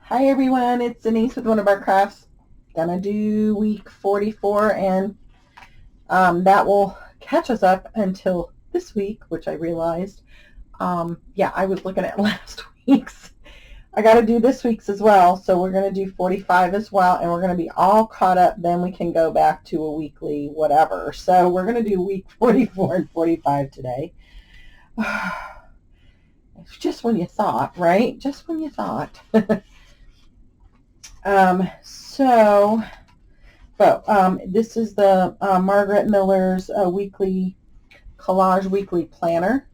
Hi everyone, it's Denise with Wondubar Crafts. Gonna do week 44 and that will catch us up until this week, which I realized. Yeah, I was looking at last week's. I got to do this week's as well, so we're going to do 45 as well, and we're going to be all caught up. Then we can go back to a weekly whatever. So we're going to do week 44 and 45 today. Just when you thought, right? Just when you thought. This is the Margaret Miller's weekly collage weekly planner.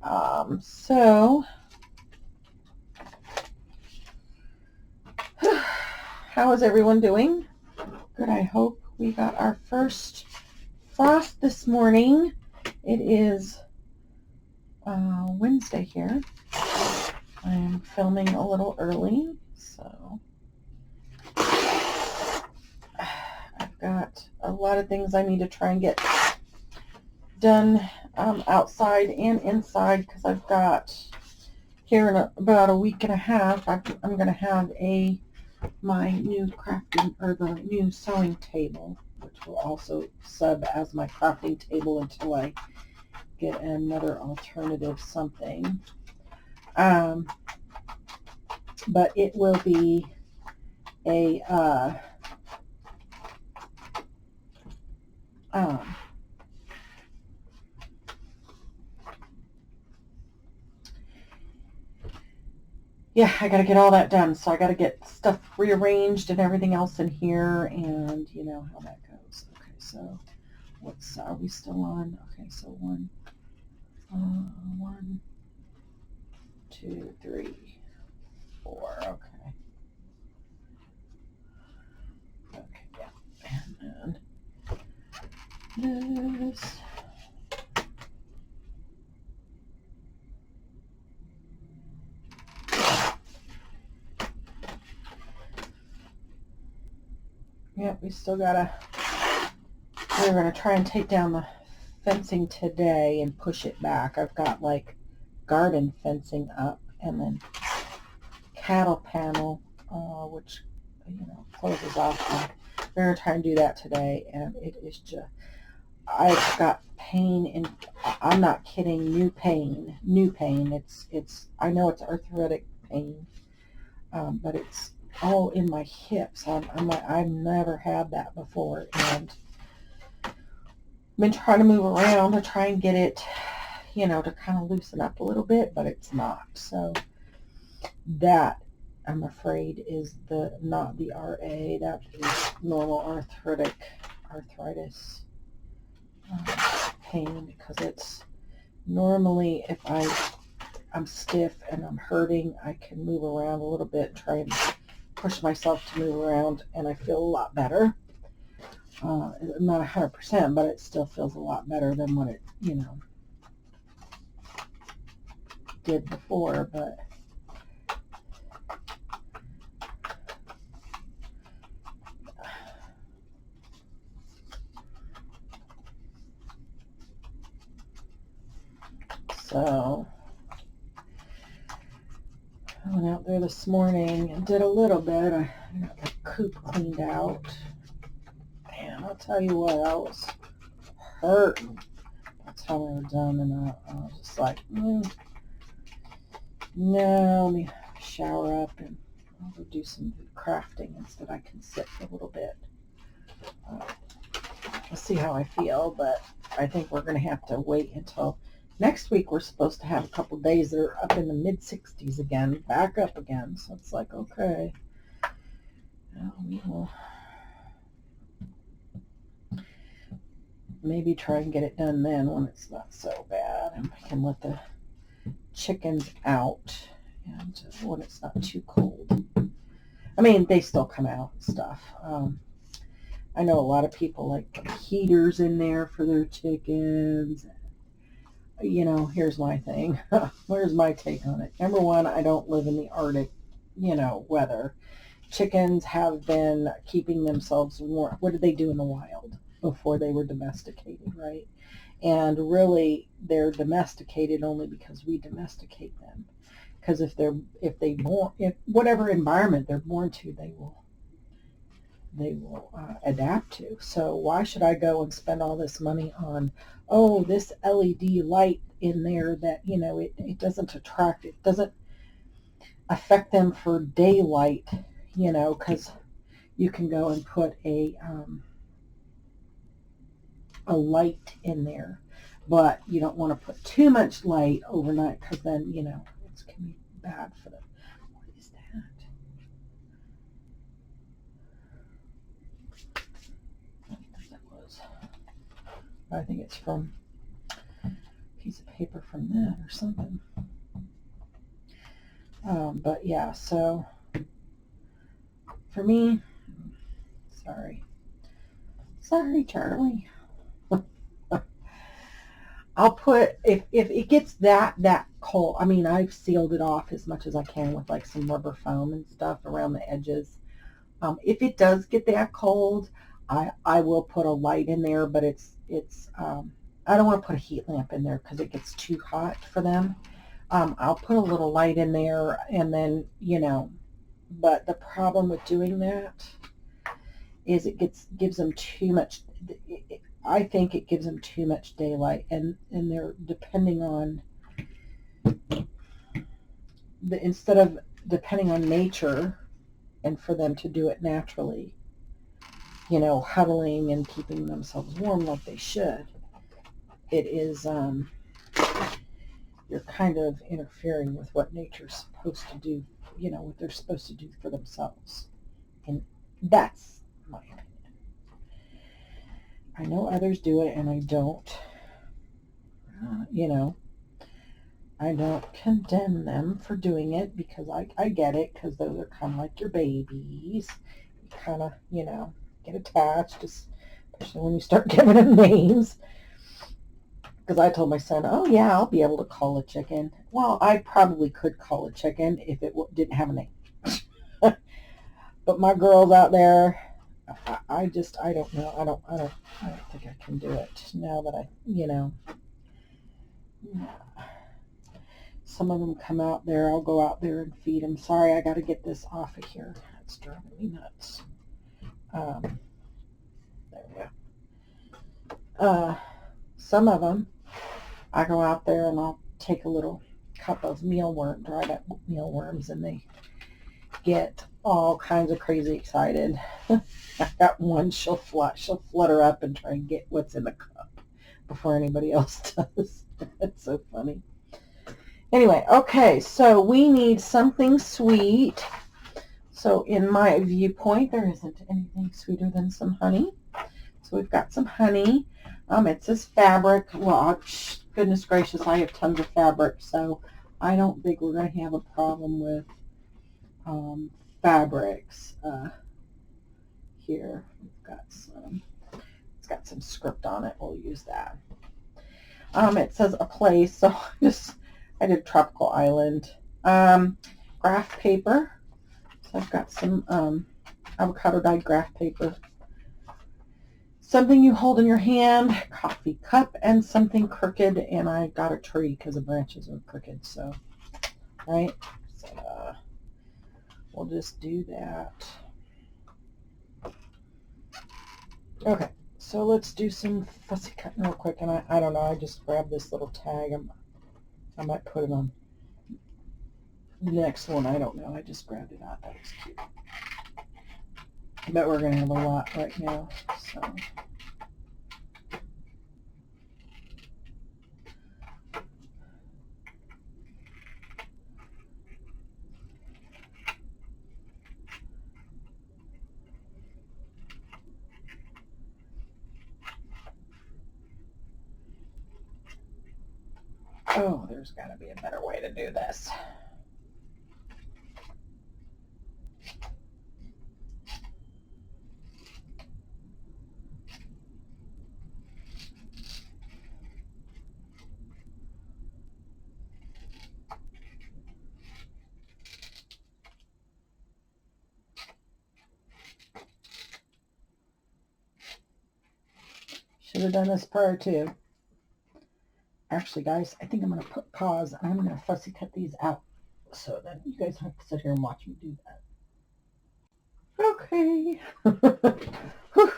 How is everyone doing? Good, I hope. We got our first frost this morning. It is Wednesday here. I am filming a little early, so I've got a lot of things I need to try and get done outside and inside, because I've got here in about a week and a half I'm going to have my new crafting, or the new sewing table, which will also sub as my crafting table until I get another alternative something. But it will be a yeah, I got to get all that done. So I got to get stuff rearranged and everything else in here, and you know how that goes. Okay, so what's, are we still on? Okay, so 1, 2, 3, 4. Okay. Okay, yeah. And then this. Yep, we still gotta, we're gonna try and take down the fencing today and push it back. I've got like garden fencing up, and then cattle panel, which, you know, closes off. We're gonna try and do that today, and it is just, I've got pain, and I'm not kidding, new pain. It's, I know it's arthritic pain, but it's all in my hips. I'm like, I've never had that before, and I've been trying to move around to try and get it, you know, to kind of loosen up a little bit, but it's not. So that, I'm afraid, is not the RA. That is normal arthritis pain, because it's normally, if I'm stiff and I'm hurting, I can move around a little bit, try and push myself to move around, and I feel a lot better. Not 100%, but it still feels a lot better than what it, you know, did before. But so I went out there this morning and did a little bit. I got the coop cleaned out, and I'll tell you what, I was hurting by the time we were done, and I was just like, no, let me shower up and I'll go do some crafting instead. I can sit for a little bit. We'll see how I feel, but I think we're going to have to wait until next week. We're supposed to have a couple days that are up in the mid-60s again, back up again. So it's like, okay, well, we will maybe try and get it done then when it's not so bad, and we can let the chickens out, and when it's not too cold. I mean, they still come out and stuff. I know a lot of people like put heaters in there for their chickens. You know, here's my thing. Here's my take on it. Number one, I don't live in the Arctic, you know, weather. Chickens have been keeping themselves warm. What did they do in the wild before they were domesticated, right? And really, they're domesticated only because we domesticate them. because if whatever environment they're born to, they will adapt to. So why should I go and spend all this money on, oh, this LED light in there that, it doesn't attract, it doesn't affect them for daylight, because you can go and put a light in there, but you don't want to put too much light overnight because then, it can be bad for them. What is that? I don't think that was. I think it's from a piece of paper from that or something. But yeah, so for me, sorry, Charlie. I'll put, if it gets that cold, I mean, I've sealed it off as much as I can with like some rubber foam and stuff around the edges. If it does get that cold, I will put a light in there, but I don't want to put a heat lamp in there because it gets too hot for them. I'll put a little light in there and then, but the problem with doing that is it gives them too much, I think it gives them too much daylight, and they're depending on instead of depending on nature and for them to do it naturally, huddling and keeping themselves warm like they should, it is, you're kind of interfering with what nature's supposed to do, what they're supposed to do for themselves. And that's my opinion. I know others do it, and I don't, I don't condemn them for doing it because I get it, because those are kind of like your babies. You kind of, get attached, especially when you start giving them names. Because I told my son, oh yeah, I'll be able to call a chicken. Well, I probably could call a chicken if it didn't have a name. But my girls out there, I don't know. I don't think I can do it now that some of them come out there. I'll go out there and feed them. Sorry, I got to get this off of here. It's driving me nuts. There we go. Some of them, I go out there and I'll take a little cup of dried up mealworms, and they get all kinds of crazy excited. I got one, she'll flutter up and try and get what's in the cup before anybody else does. It's so funny. Anyway, okay, so we need something sweet. So in my viewpoint, there isn't anything sweeter than some honey. So we've got some honey. It says fabric. Well, goodness gracious, I have tons of fabric, so I don't think we're going to have a problem with fabrics. Here, it's got some script on it. We'll use that. It says a place, so I did Tropical Island. Graph paper. So I've got some avocado dyed graph paper. Something you hold in your hand, coffee cup, and something crooked, and I got a tree because the branches are crooked, so, right? So, we'll just do that. Okay, so let's do some fussy cutting real quick, and I don't know, I just grabbed this little tag. I might put it on the next one, I don't know, I just grabbed it out, that was cute. I bet we're going to have a lot right now, so. Oh, there's got to be a better way to do this. Should have done this prior to. Actually, guys, I think I'm going to pause and I'm going to fussy cut these out. so then you guys don't have to sit here and watch me do that. Okay. Whew.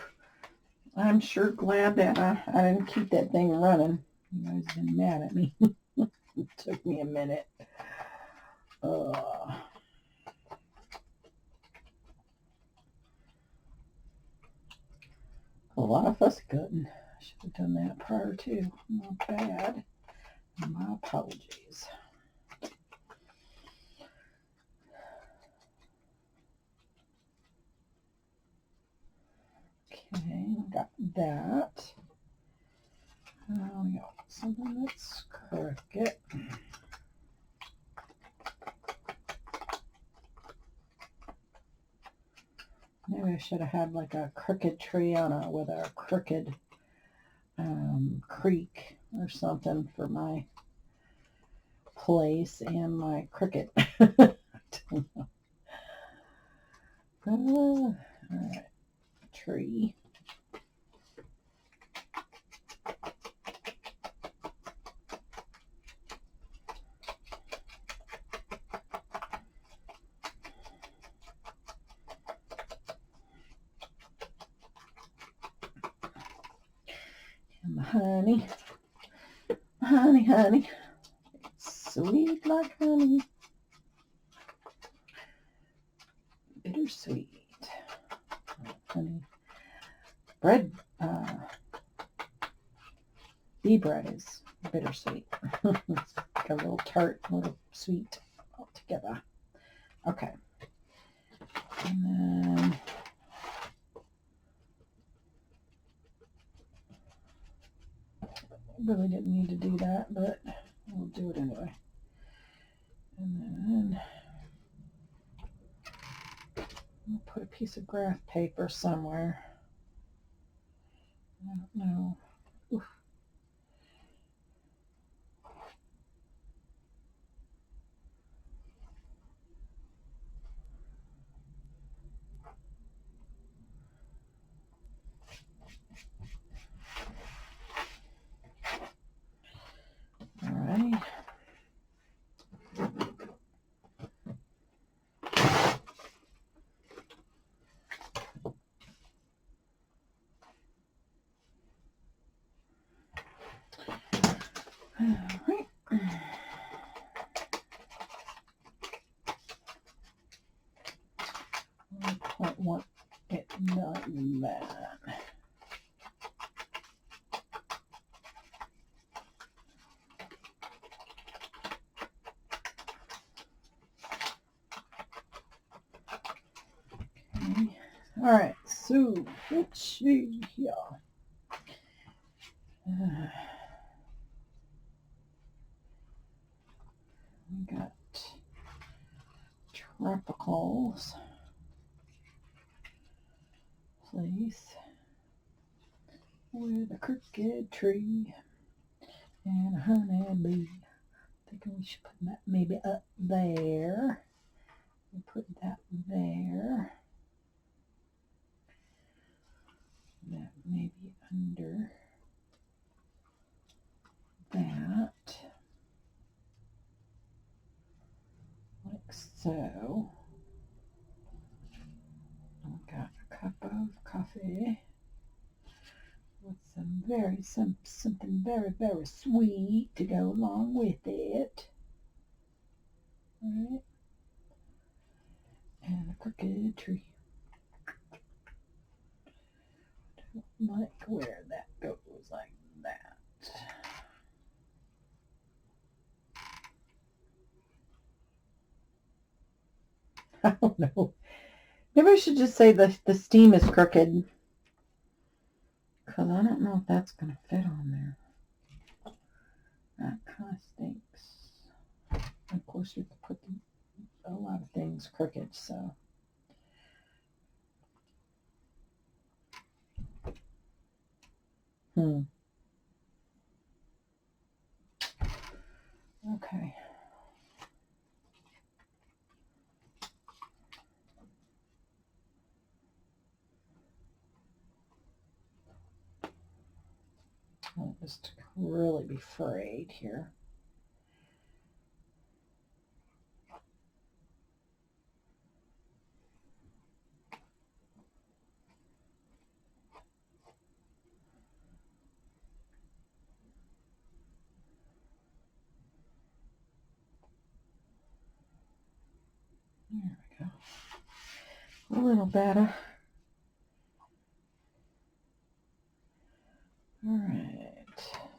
I'm sure glad that I didn't keep that thing running. You guys have been mad at me. It took me a minute. A lot of fuss cutting. I should have done that prior to. Not bad. My apologies. Okay, got that. Now we got something that's crooked. Maybe I should have had like a crooked tree on a with a crooked creek or something for my place and my cricket. I don't know. All right, tree. And the honey, honey, honey, sweet like honey, bittersweet. Honey, bread, bee bread is bittersweet. It's like a little tart, a little sweet all together. Okay, and then really didn't need to do that, but we'll do it anyway. And then I'll put a piece of graph paper somewhere. I don't know. Oof. All right. All right. I don't want it done that. Okay. All right. So let's see here. We got tropicals. Place with a crooked tree and a honeybee. I think we should put that maybe up there. We'll put that there. That maybe under that. Like so. I've got a cup of coffee with something very sweet to go along with it. All right. And a crooked tree. Don't like where that goes like that. I don't know. Maybe I should just say the steam is crooked. Because I don't know if that's going to fit on there. That kind of stinks. Of course, you could put a lot of things crooked, so. Okay. I'll just really be frayed here. A little better. All right,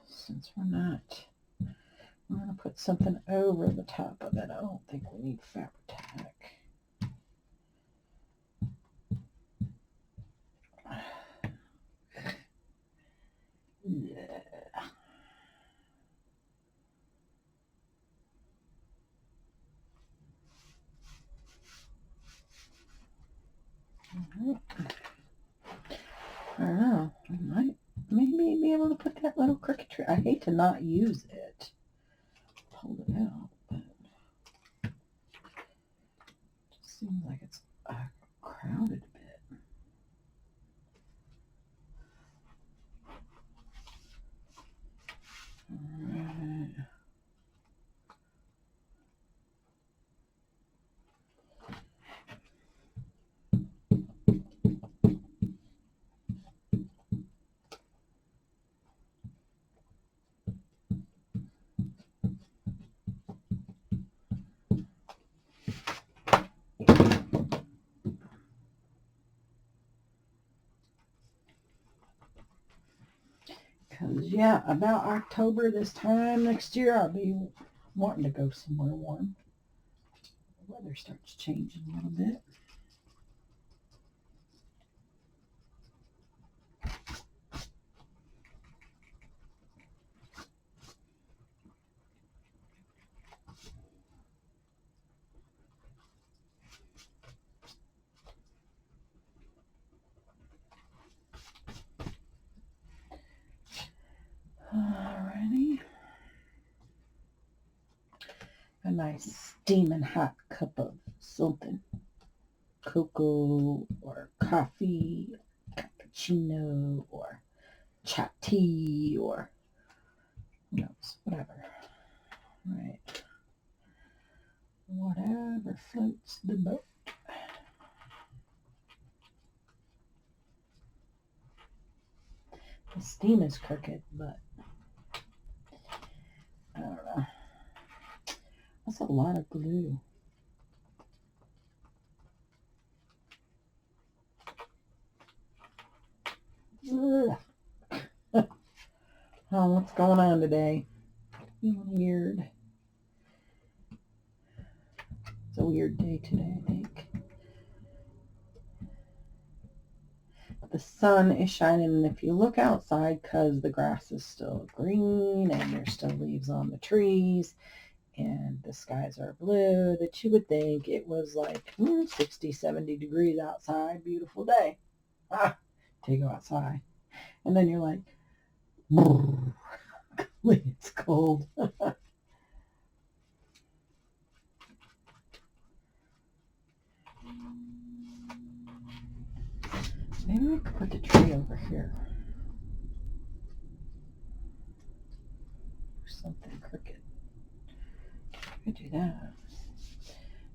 since we're not, I'm going to put something over the top of it. I don't think we need fabric tack. Yeah. I don't know. I might maybe be able to put that little crooked tree. I hate to not use it. Hold it out, but it just seems like it's crowded a bit. All right. Because, yeah, about October this time next year, I'll be wanting to go somewhere warm. The weather starts changing a little bit. Alrighty. A nice steaming hot cup of something. Cocoa or coffee, cappuccino or chai tea or who knows, whatever. Right. Whatever floats the boat. The steam is crooked, but I don't know. That's a lot of glue. Ugh. Oh, what's going on today? Feeling weird. It's a weird day today, I think. The sun is shining, and if you look outside, because the grass is still green and there's still leaves on the trees and the skies are blue, that you would think it was like 60, 70 degrees outside, beautiful day. Till you go outside. And then you're like, it's cold. Maybe we could put the tree over here. Or something crooked. We could do that. I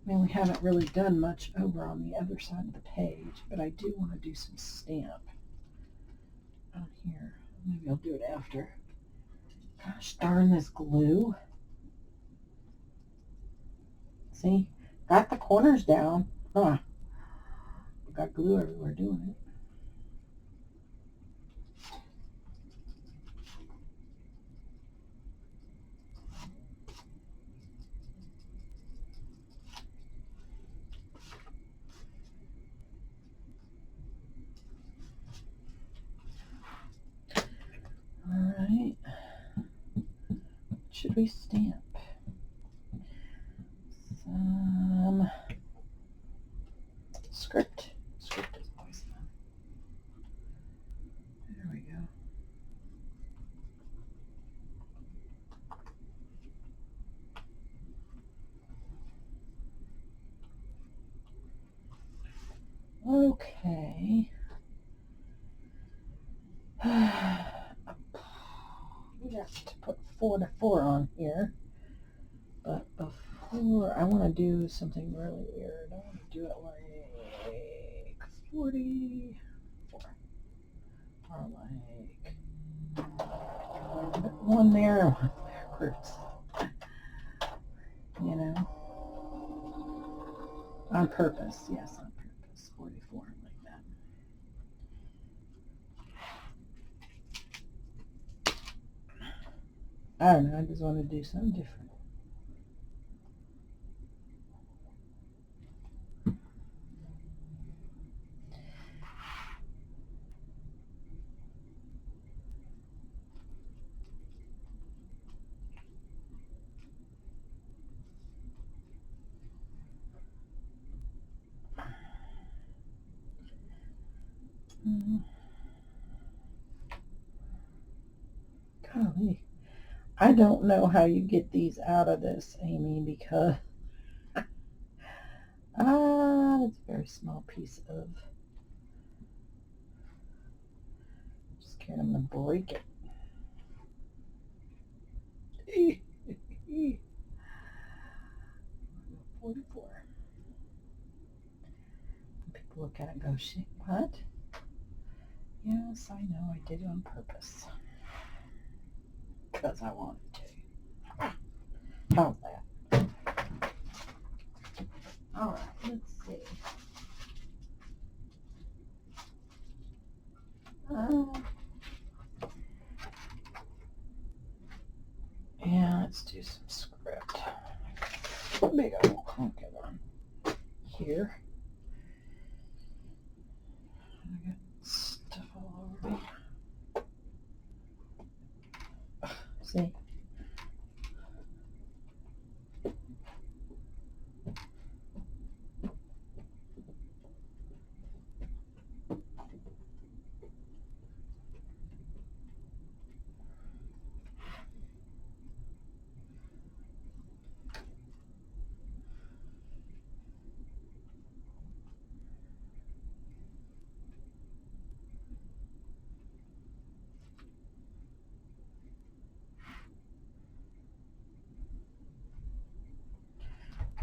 mean, we haven't really done much over on the other side of the page, but I do want to do some stamp out here. Maybe I'll do it after. Gosh darn this glue. See? Got the corners down. Huh. Got glue everywhere doing it. Alright. Should we stamp? Some script. Script is always fun. There we go. Okay. We got to put 4 to 4 on here. But before, I want to do something really weird. I want to do it like 44. Or like one there, one backwards. You know? On purpose, yes, on purpose. 44. I don't know. I just want to do something different. Golly. I don't know how you get these out of this, Amy, because it's a very small piece of. I'm scared I'm going to break it. 44. People look at it and go, shit, what? Yes, I know, I did it on purpose. Because I wanted to. How's that? Alright, let's see. Yeah, let's do some script. Big old hunk on here. I got stuff all over me. See?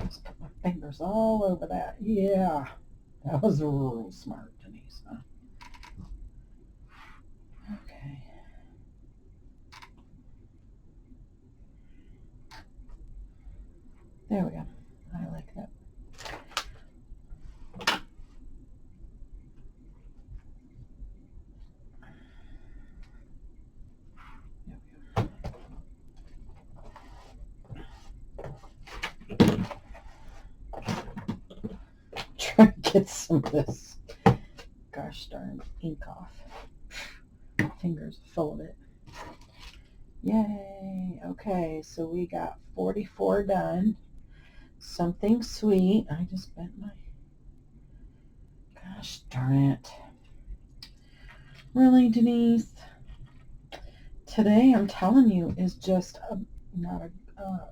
Just put my fingers all over that. Yeah, that was real smart, Denise. Huh? Okay. There we go. I like that. Try to get some of this gosh darn ink off. My fingers are full of it. Yay. Okay, so we got 44 done. Something sweet. I just bent my... Gosh darn it. Really, Denise? Today, I'm telling you, is just not a...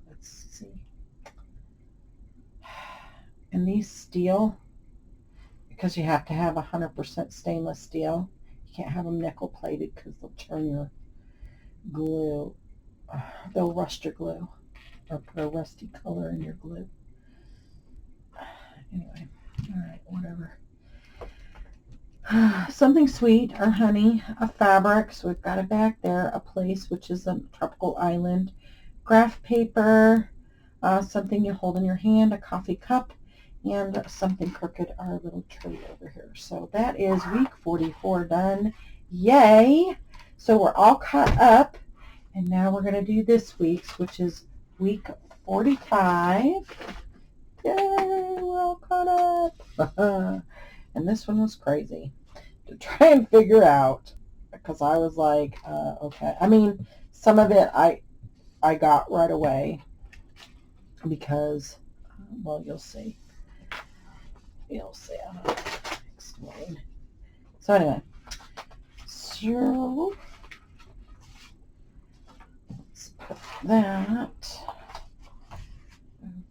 let's see. And these steel, because you have to have 100% stainless steel. You can't have them nickel plated because they'll turn your glue. They'll rust your glue or put a rusty color in your glue. Anyway, all right, whatever. Something sweet or honey, a fabric, so we've got it back there, a place, which is a tropical island, graph paper, something you hold in your hand, a coffee cup, and something crooked, our little tree over here. So that is week 44 done. Yay! So we're all caught up, and now we're going to do this week's, which is week 45. Yay! We're all caught up. And this one was crazy to try and figure out, because I was like, okay. I mean, some of it I got right away because, well, you'll see. You'll see. I'll explain. So anyway, so let's put that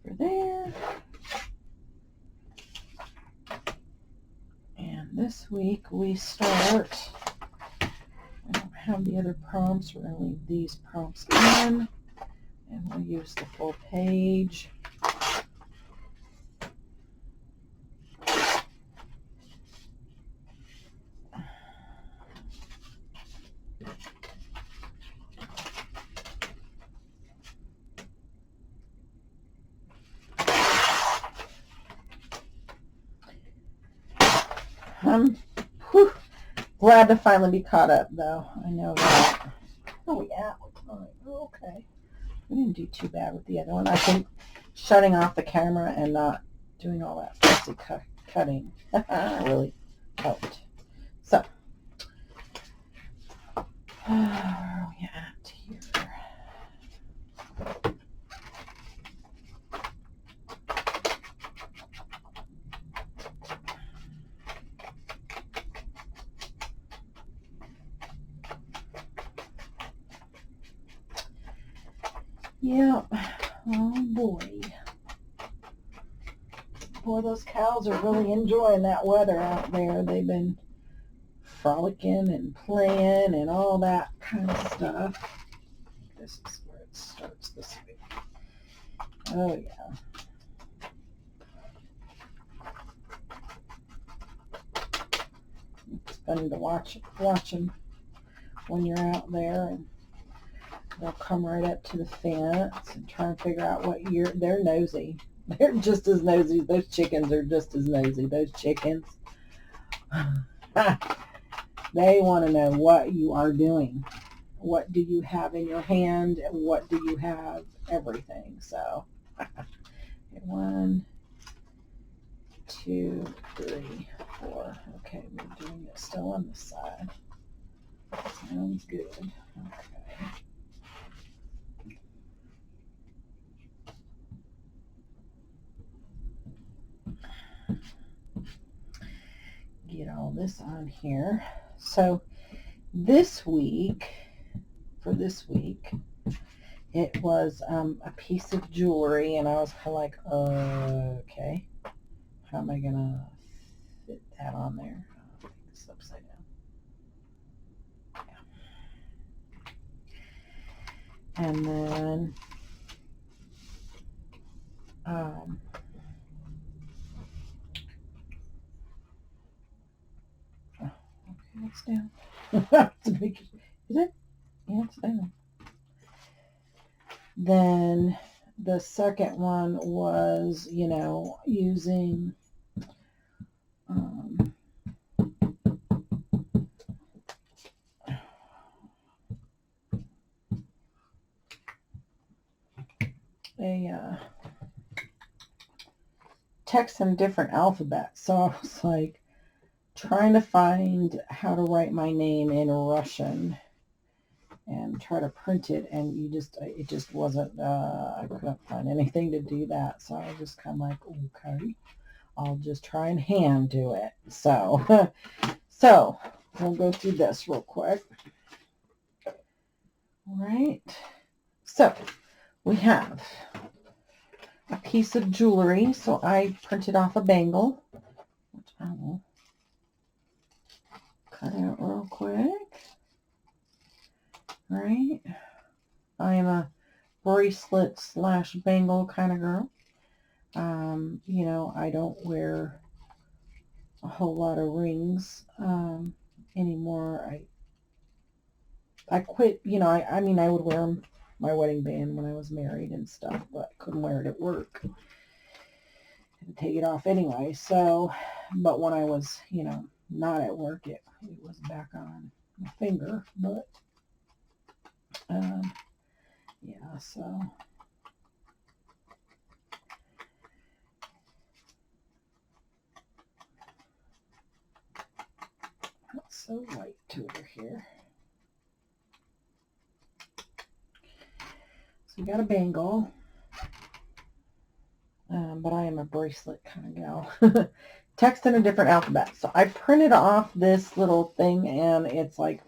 over there. And this week we start, I don't have the other prompts, we're going to leave these prompts in, and we'll use the full page. I'm glad to finally be caught up, though. I know that. Oh, yeah. Okay. We didn't do too bad with the other one. I think shutting off the camera and not doing all that fussy cutting really helped. So, where are we at here? Yeah. Oh boy. Boy, those cows are really enjoying that weather out there. They've been frolicking and playing and all that kind of stuff. This is where it starts this week. Oh yeah. It's funny to watch them when you're out there, and they'll come right up to the fence and try and figure out what they're nosy. They're just as nosy. Those chickens are just as nosy. Those chickens. They want to know what you are doing. What do you have in your hand? And what do you have? Everything. So, 1, 2, 3, 4. Okay, we're doing it still on this side. Sounds good. Okay. Get all this on here. So this week, it was a piece of jewelry, and I was kind of like, okay, how am I gonna fit that on there? I'll make this upside down. Yeah. And then okay, it's down. Is it? Yeah, it's down. Then the second one was, using a text in different alphabets. So I was like trying to find how to write my name in Russian and try to print it, and it just wasn't, I couldn't find anything to do that. So I was just kind of like, okay, I'll just try and hand do it. So, so we'll go through this real quick. All right. So we have a piece of jewelry. So I printed off a bangle, which I will cut out real quick. All right. I am a bracelet / bangle kind of girl. I don't wear a whole lot of rings anymore. I quit, I mean, I would wear my wedding band when I was married and stuff, but I couldn't wear it at work. And take it off anyway. So, but when I was, not at work, it was back on my finger. But, yeah, so. Not so white over here. So we got a bangle, but I am a bracelet kind of gal. Text in a different alphabet. So I printed off this little thing, and it's like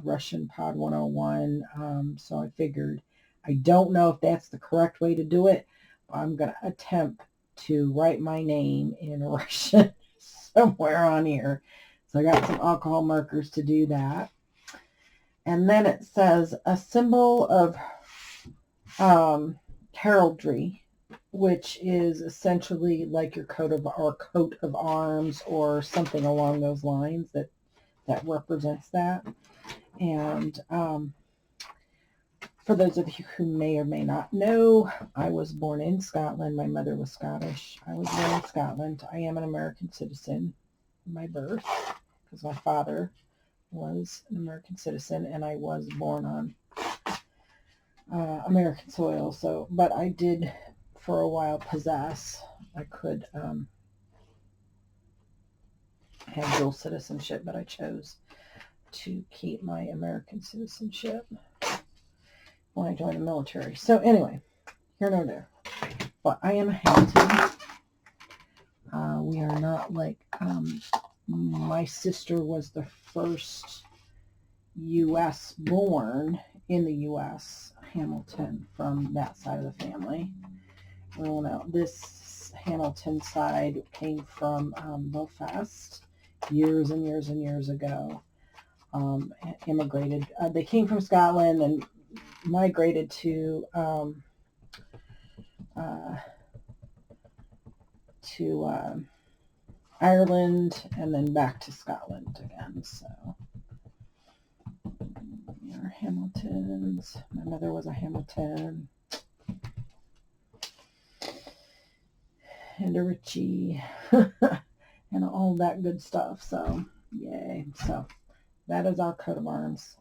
Russian Pod 101. So I figured, I don't know if that's the correct way to do it, but I'm going to attempt to write my name in Russian somewhere on here. So I got some alcohol markers to do that. And then it says a symbol of heraldry, which is essentially like your coat of arms or something along those lines that represents that. And for those of you who may or may not know, I was born in Scotland. My mother was Scottish. I was born in Scotland. I am an American citizen by birth because my father was an American citizen, and I was born American soil. So, but I did for a while possess. I could have dual citizenship, but I chose to keep my American citizenship when I joined the military. So anyway, here nor there. But I am a Hamilton. We are not like, my sister was the first U.S. born in the U.S. Hamilton from that side of the family. Well, no, this Hamilton side came from Belfast years and years and years ago. Immigrated. They came from Scotland and migrated to Ireland and then back to Scotland again. So we are Hamiltons. My mother was a Hamilton. And a Richie. And all that good stuff. So, yay. So, that is our coat of arms.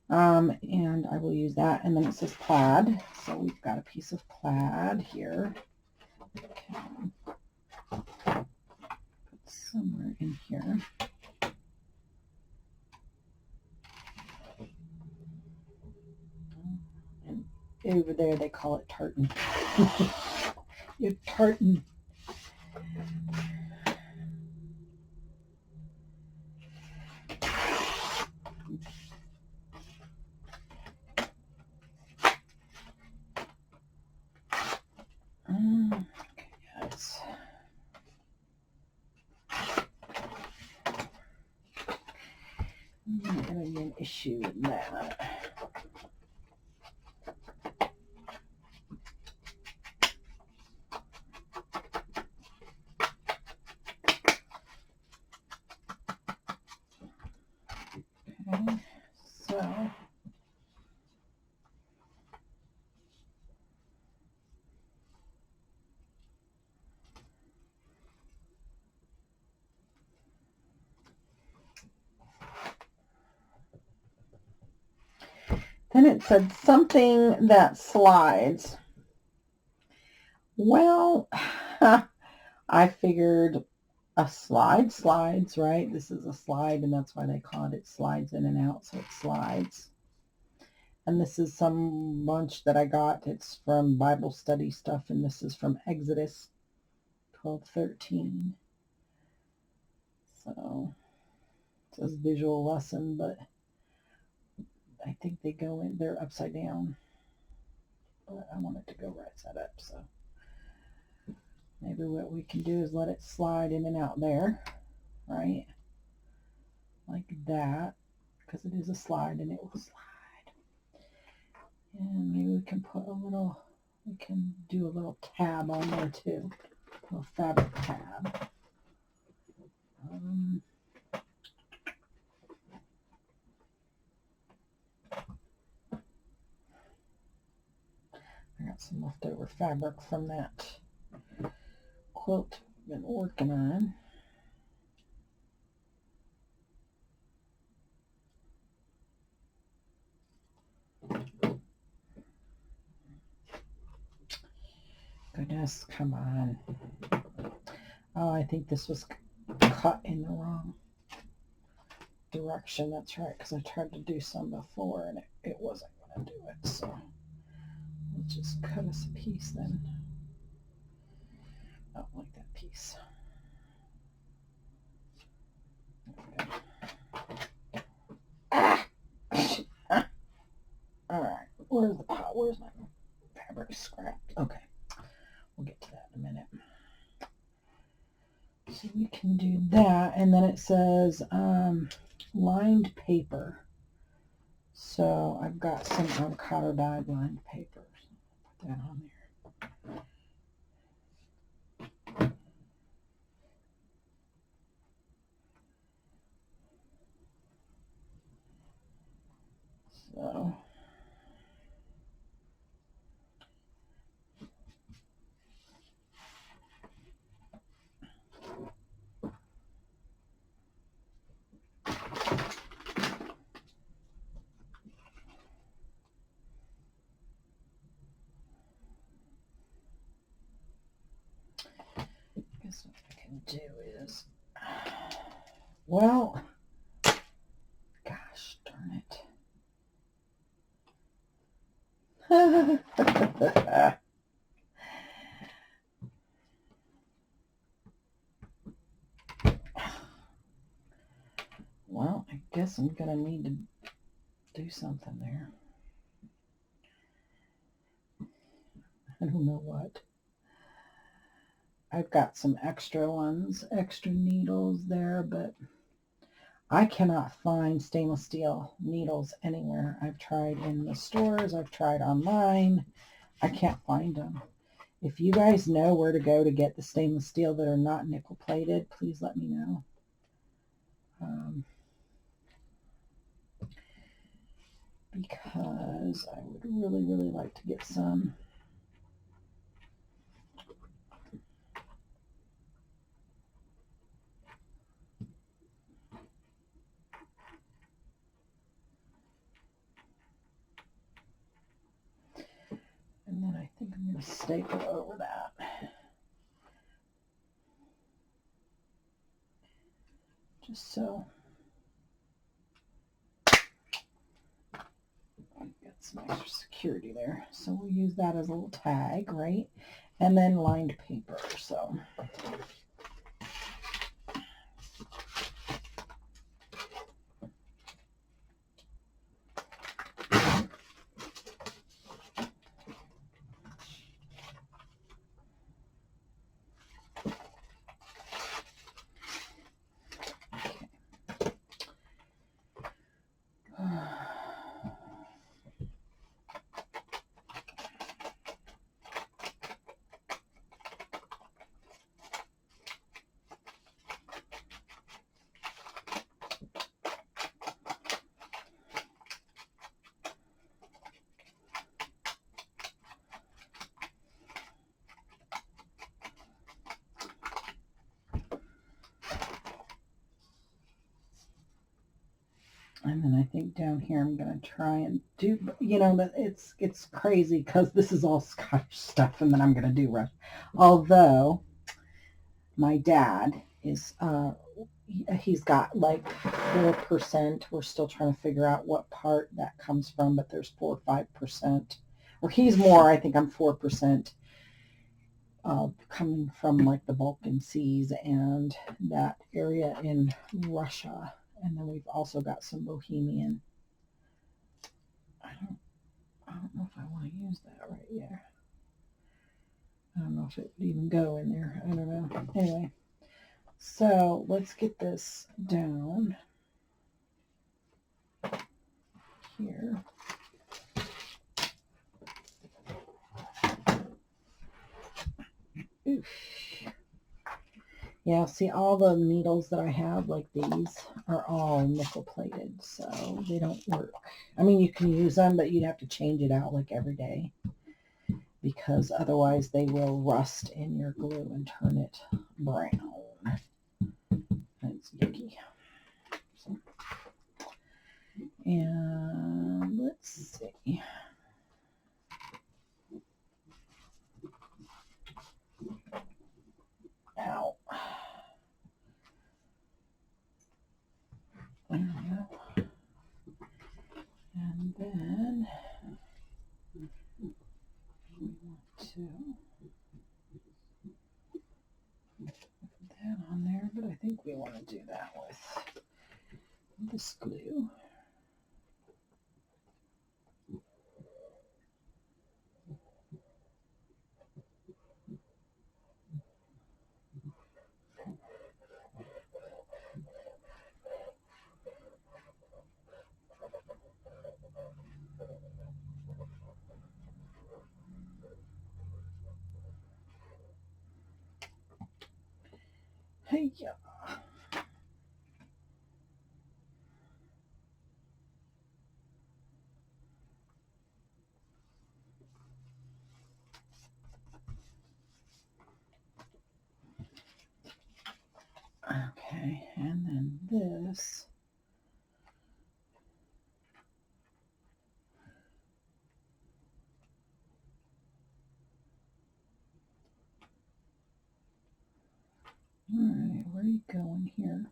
And I will use that. And then it says plaid. So, we've got a piece of plaid here. Okay. Put somewhere in here. And over there, they call it tartan. It's tartan. Okay, guys. Not going to be an issue with that. Okay, so then it said something that slides. Well, I figured a slide slides, right? This is a slide, and that's why they called it slides in and out, so it slides. And this is some bunch that I got. It's from Bible study stuff, and this is from Exodus 12:13. So it says visual lesson, but I think they go in, they're upside down. But I want it to go right side up, so maybe what we can do is let it slide in and out there, right? Like that, because it is a slide and it will slide. And maybe we can put a little, we can do a little tab on there too, a little fabric tab. I got some leftover fabric from that quilt I've been working on. Goodness, come on. Oh, I think this was cut in the wrong direction. That's right, because I tried to do some before and it wasn't going to do it. So let's just cut us a piece then. I don't like that piece. Ah! All right, where's the pot? Where's my fabric scrap? Okay, we'll get to that in a minute. So we can do that, and then it says lined paper. So I've got some avocado dyed lined paper. Put that on there. So do is, well, gosh darn it. Well, I guess I'm going to need to do something there. I don't know what. I've got some extra ones, extra needles there, but I cannot find stainless steel needles anywhere. I've tried in the stores, I've tried online. I can't find them. If you guys know where to go to get the stainless steel that are not nickel plated, please let me know. Because I would really, really like to get some. And then I think I'm going to staple over that. Just so I get some extra security there. So we'll use that as a little tag, right? And then lined paper. So and then I think down here I'm going to try and do, you know, but it's crazy because this is all Scottish stuff, and then I'm going to do Russian. Although my dad is, he's got like 4%. We're still trying to figure out what part that comes from, but there's 4 or 5%. Or he's more, I think I'm 4%. Coming from like the Balkan Seas and that area in Russia. And then we've also got some Bohemian. I don't know if I want to use that right here. I don't know if it would even go in there. I don't know. Anyway, so let's get this down here. Oof. Yeah, see, all the needles that I have, like these, are all nickel plated, so they don't work. I mean, you can use them, but you'd have to change it out like every day, because otherwise they will rust in your glue and turn it brown. That's yucky. So, and let's see. Ow. There we go. And then we want to put that on there, but I think we want to do that with this glue. Hey, yeah. Okay, and then this. All right, where are you going here?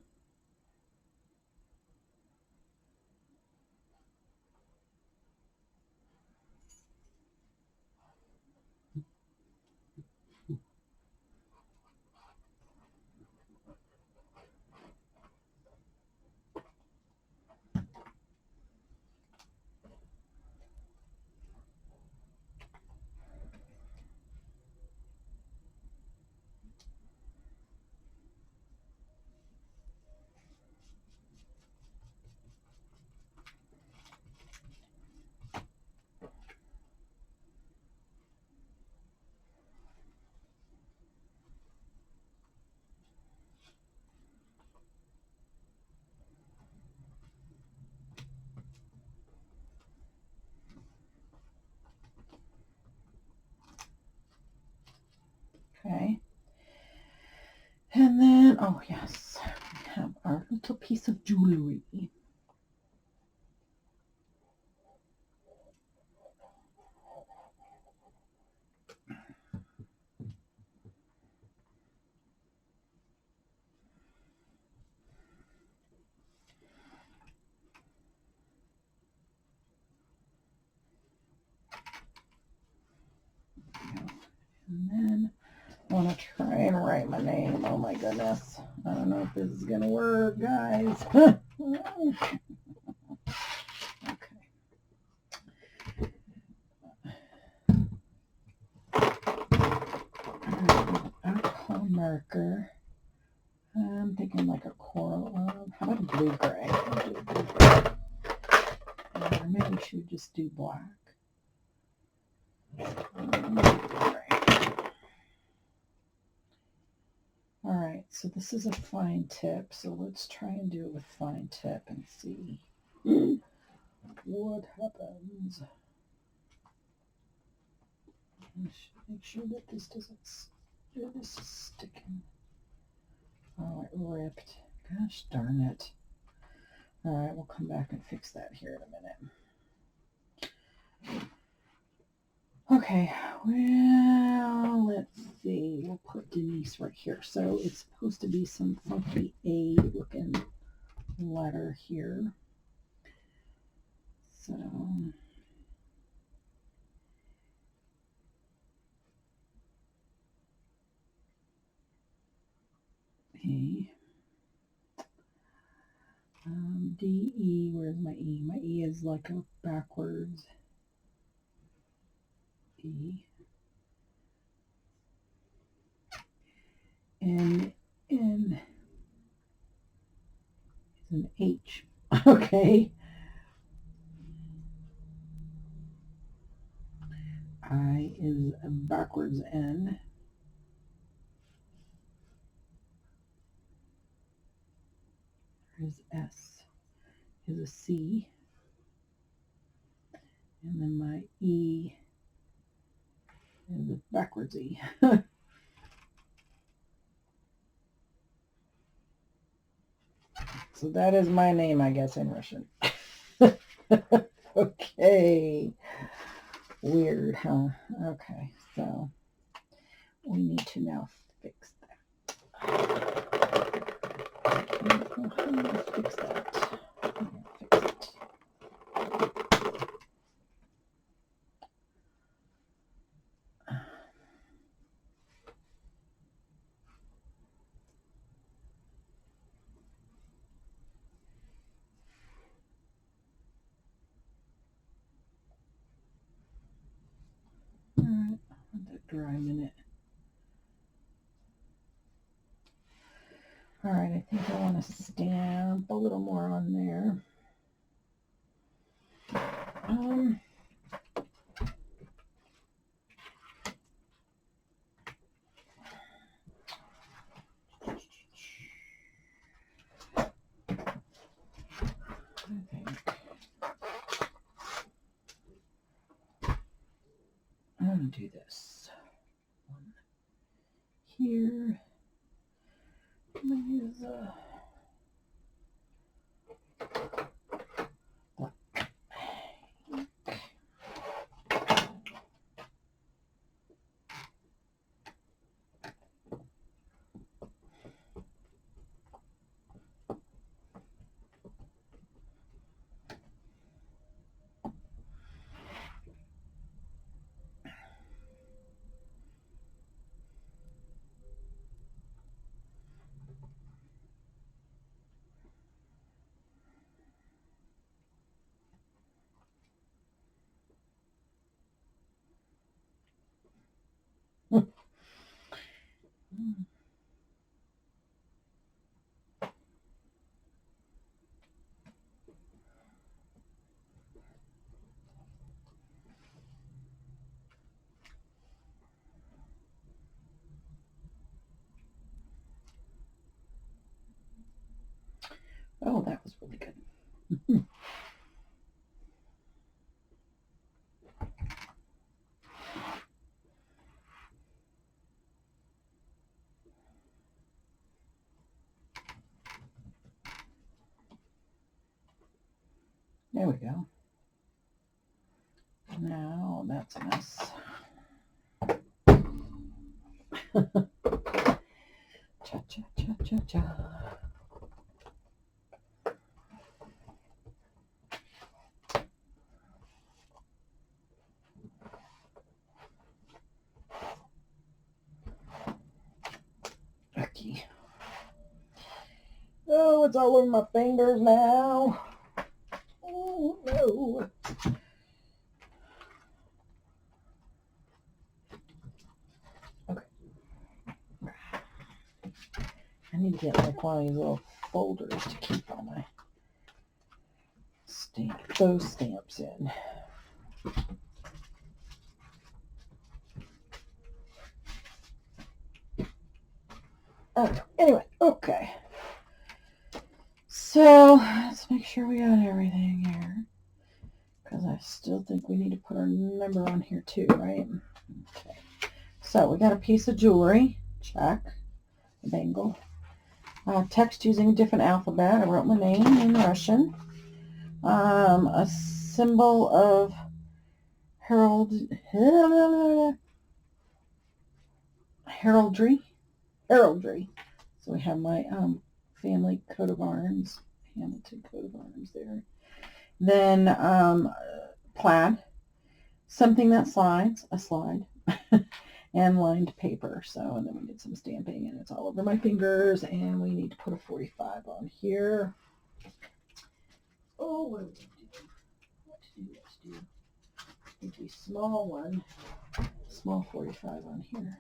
Okay. And then, oh yes, we have our little piece of jewelry. And then I want to try and write my name. Oh my goodness. I don't know if this is going to work, guys. Okay. Alcohol marker. I'm thinking like a coral. How about a blue gray? I'll do a blue gray. Or maybe we should just do black. All right, so this is a fine tip. So let's try and do it with fine tip and see what happens. Make sure that this doesn't, this is sticking. Oh, it ripped. Gosh darn it. All right, we'll come back and fix that here in a minute. Okay, well, let's see. We'll put Denise right here. So it's supposed to be some funky A looking letter here. So A. D, E, where's my E? My E is like a backwards E. N is an H. Okay. I is a backwards N. There's S is a C. And then my E is a backwards E. So that is my name, I guess, in Russian. Okay. Weird, huh? Okay, so we need to now fix that. How do I fix that? Fix it. All right, let that dry a minute. All right, I think I want to stamp a little more on there. I'm going to do this one here. I'm going to use Oh, that was really good. There we go. Now that's a mess. Cha cha cha cha cha. Okay. Oh, it's all over my fingers now. Oh no. Okay. I need to get like one of these little folders to keep all my those stamps in. Anyway, okay. So let's make sure we got everything here, because I still think we need to put our number on here too, right? Okay. So we got a piece of jewelry. Check. A bangle. Text using a different alphabet. I wrote my name in Russian. A symbol of heraldry. So we have my family coat of arms, Hamilton coat of arms there. Then plaid, something that slides, a slide, and lined paper. So, and then we did some stamping, and it's all over my fingers, and we need to put a 45 on here. Oh, what do we do? Let's do. Need a small one, small 45 on here.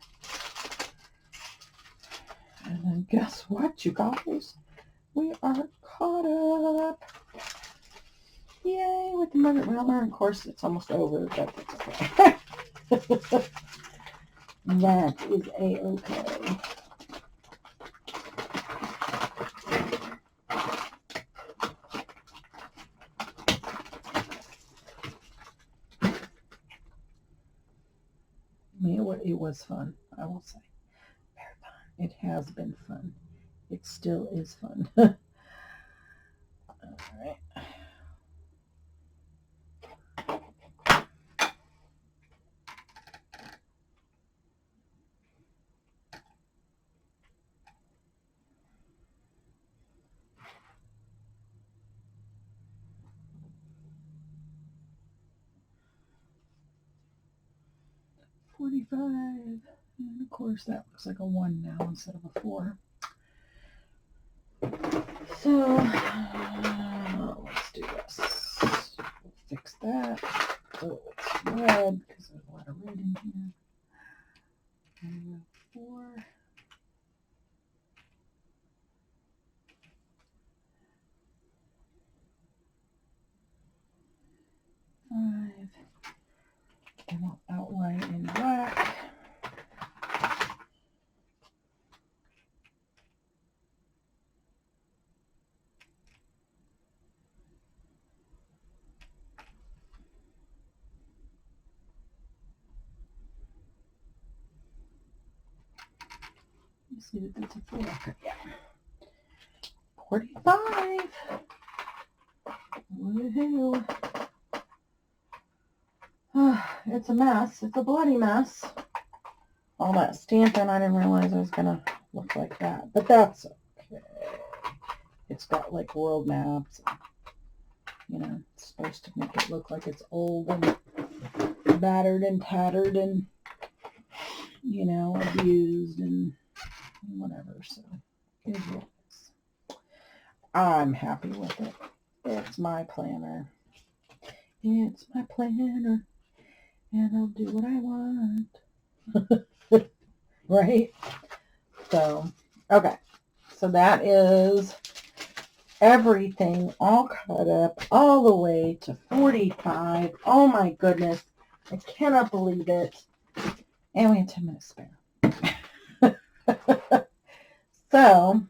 And then guess what, you guys? We are caught up. Yay, with the Margaret Miller. Of course, it's almost over, but that's okay. That is a-okay. It was fun, I will say. Very fun. It has been fun. It still is fun. All right. $45. And of course that looks like a 1 now instead of a 4. So let's do this. We'll fix that. So it's red because there's a lot of red in here. And 4. 5. And we'll outline in black. You see that that's a 4. Okay, yeah. 45. Woohoo. It's a mess. It's a bloody mess. All that stamping, I didn't realize it was going to look like that. But that's okay. It's got like world maps. You know, it's supposed to make it look like it's old and battered and tattered and, you know, abused and whatever. So it is. I'm happy with it. It's my planner. It's my planner. And I'll do what I want. Right? So, okay. So that is everything all cut up all the way to 45. Oh my goodness. I cannot believe it. And we have 10 minutes spare. So,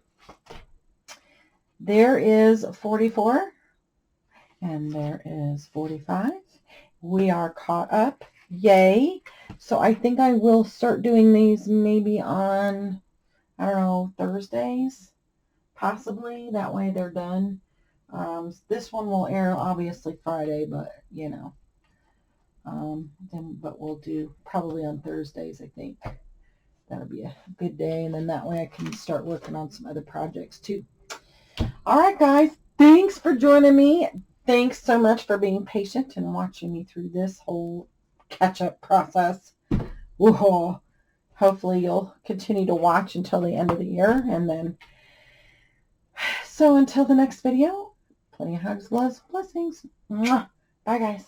there is 44 and there is 45. We are caught up. Yay. So I think I will start doing these maybe on, I don't know, Thursdays, possibly. That way they're done. This one will air obviously Friday, but you know, but we'll do probably on Thursdays, I think. That'll be a good day, and then that way I can start working on some other projects too. All right, guys, thanks for joining me. Thanks so much for being patient and watching me through this whole catch-up process. Whoa. Hopefully you'll continue to watch until the end of the year, and then so until the next video, plenty of hugs, loves, blessings. Mwah. Bye, guys.